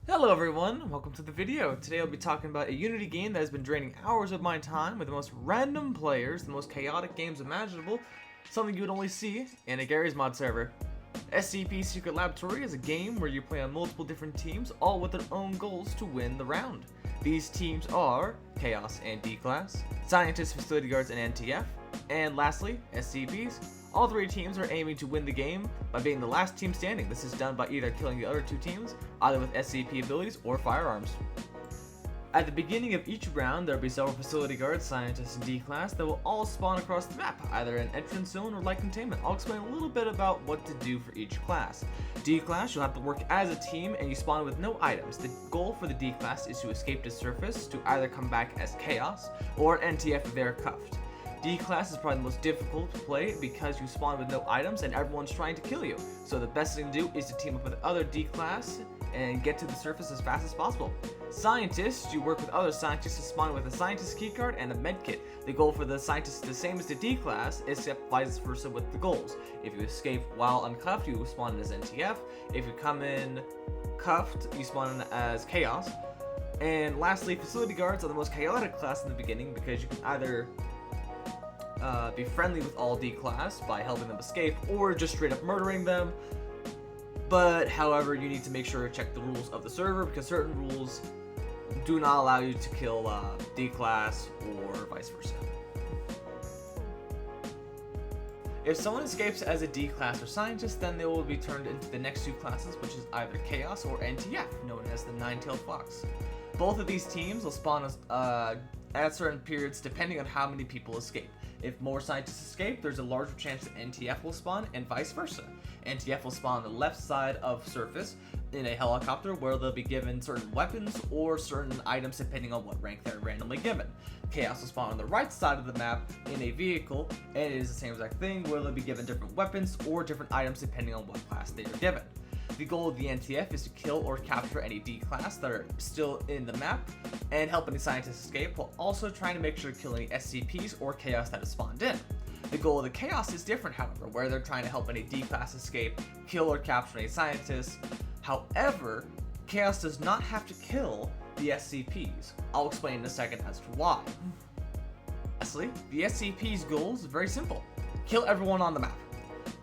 Hello everyone, welcome to the video. Today I'll be talking about a Unity game that has been draining hours of my time with the most random players, the most chaotic games imaginable, something you would only see in a Gary's Mod server. SCP Secret Laboratory is a game where you play on multiple different teams, all with their own goals to win the round. These teams are Chaos and D-Class, Scientists, Facility Guards, and NTF, and lastly, SCPs. All three teams are aiming to win the game by being the last team standing. This is done by either killing the other two teams, either with SCP abilities or firearms. At the beginning of each round, there will be several facility guards, scientists, and D-Class that will all spawn across the map, either in entrance zone or light containment. I'll explain a little bit about what to do for each class. D-Class, you'll have to work as a team and you spawn with no items. The goal for the D-Class is to escape to surface to either come back as Chaos or NTF if they're cuffed. D-Class is probably the most difficult to play because you spawn with no items and everyone's trying to kill you. So the best thing to do is to team up with other D-Class and get to the surface as fast as possible. Scientists, you work with other scientists to spawn with a scientist keycard and a medkit. The goal for the scientists is the same as the D-Class, except vice versa with the goals. If you escape while uncuffed, you spawn in as NTF. If you come in cuffed, you spawn in as Chaos. And lastly, facility guards are the most chaotic class in the beginning because you can either be friendly with all D-Class by helping them escape, or just straight up murdering them. But however, you need to make sure to check the rules of the server because certain rules do not allow you to kill D-Class or vice versa. If someone escapes as a D-Class or Scientist, then they will be turned into the next two classes, which is either Chaos or NTF, known as the Nine-Tailed Fox. Both of these teams will spawn at certain periods depending on how many people escape. If more scientists escape, there's a larger chance that NTF will spawn, and vice versa. NTF will spawn on the left side of surface in a helicopter where they'll be given certain weapons or certain items depending on what rank they're randomly given. Chaos will spawn on the right side of the map in a vehicle, and it is the same exact thing where they'll be given different weapons or different items depending on what class they are given. The goal of the NTF is to kill or capture any D-Class that are still in the map and help any scientists escape, while also trying to make sure to kill any SCPs or Chaos that has spawned in. The goal of the Chaos is different, however, where they're trying to help any D-Class escape, kill or capture any scientists. However, Chaos does not have to kill the SCPs. I'll explain in a second as to why. Lastly, the SCP's goal is very simple. Kill everyone on the map.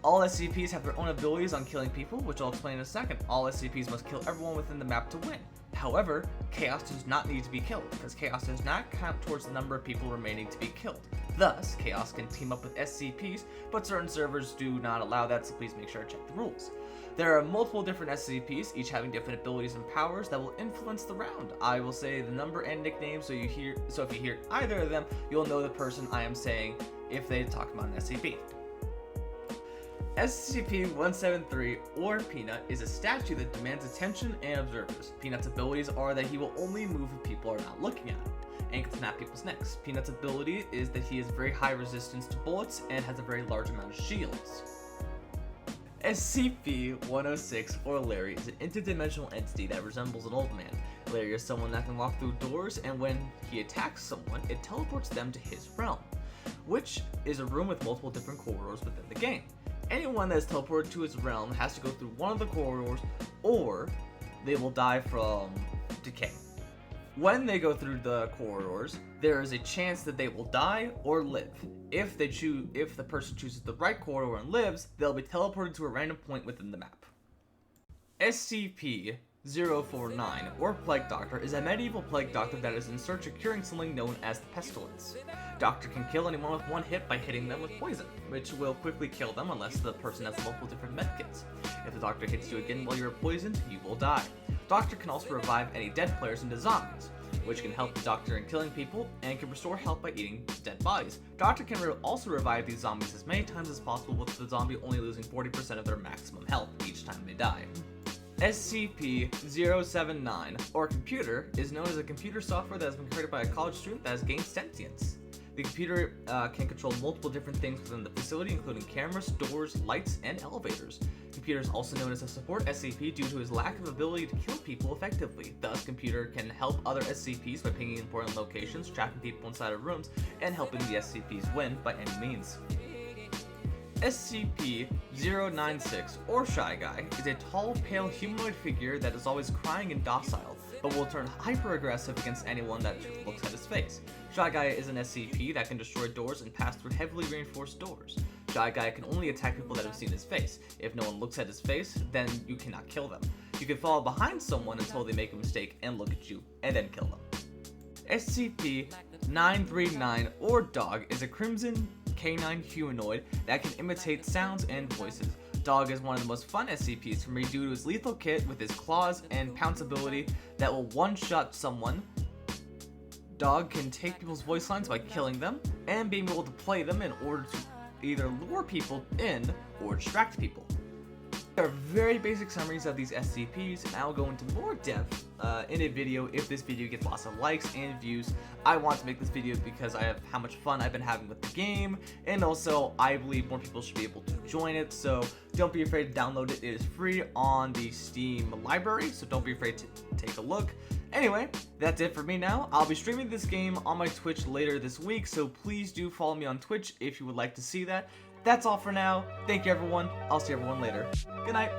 All SCPs have their own abilities on killing people, which I'll explain in a second. All SCPs must kill everyone within the map to win. However, Chaos does not need to be killed, because Chaos does not count towards the number of people remaining to be killed. Thus, Chaos can team up with SCPs, but certain servers do not allow that, so please make sure to check the rules. There are multiple different SCPs, each having different abilities and powers that will influence the round. I will say the number and nickname, so if you hear either of them, you'll know the person I am saying if they talk about an SCP. SCP-173, or Peanut, is a statue that demands attention and observers. Peanut's abilities are that he will only move if people are not looking at him, and can snap people's necks. Peanut's ability is that he has very high resistance to bullets and has a very large amount of shields. SCP-106, or Larry, is an interdimensional entity that resembles an old man. Larry is someone that can walk through doors, and when he attacks someone, it teleports them to his realm, which is a room with multiple different corridors within the game. Anyone that is teleported to his realm has to go through one of the corridors, or they will die from decay. When they go through the corridors, there is a chance that they will die or live. If the person chooses the right corridor and lives, they'll be teleported to a random point within the map. SCP-049, or Plague Doctor, is a medieval plague doctor that is in search of curing something known as the pestilence. Doctor can kill anyone with one hit by hitting them with poison, which will quickly kill them unless the person has multiple different medkits. If the doctor hits you again while you're poisoned, you will die. Doctor can also revive any dead players into zombies, which can help the doctor in killing people and can restore health by eating dead bodies. Doctor can also revive these zombies as many times as possible, with the zombie only losing 40% of their maximum health each time they die. SCP-079, or Computer, is known as a computer software that has been created by a college student that has gained sentience. The computer can control multiple different things within the facility, including cameras, doors, lights, and elevators. Computer is also known as a support SCP due to his lack of ability to kill people effectively. Thus, Computer can help other SCPs by pinging important locations, trapping people inside of rooms, and helping the SCPs win by any means. SCP-096, or Shy Guy, is a tall, pale humanoid figure that is always crying and docile, but will turn hyper-aggressive against anyone that looks at his face. Shy Guy is an SCP that can destroy doors and pass through heavily reinforced doors. Shy Guy can only attack people that have seen his face. If no one looks at his face, then you cannot kill them. You can follow behind someone until they make a mistake and look at you, and then kill them. SCP-939, or Dog, is a crimson canine humanoid that can imitate sounds and voices. Dog is one of the most fun SCPs for me due to his lethal kit with his claws and pounce ability that will one-shot someone. Dog can take people's voice lines by killing them, and being able to play them in order to either lure people in or distract people. There are very basic summaries of these SCPs, and I'll go into more depth in a video if this video gets lots of likes and views. I want to make this video because I have how much fun I've been having with the game, and also I believe more people should be able to join it, so don't be afraid to download it. It is free on the Steam library, so don't be afraid to take a look. Anyway, that's it for me now. I'll be streaming this game on my Twitch later this week, so please do follow me on Twitch if you would like to see that. That's all for now. Thank you, everyone. I'll see everyone later. Good night.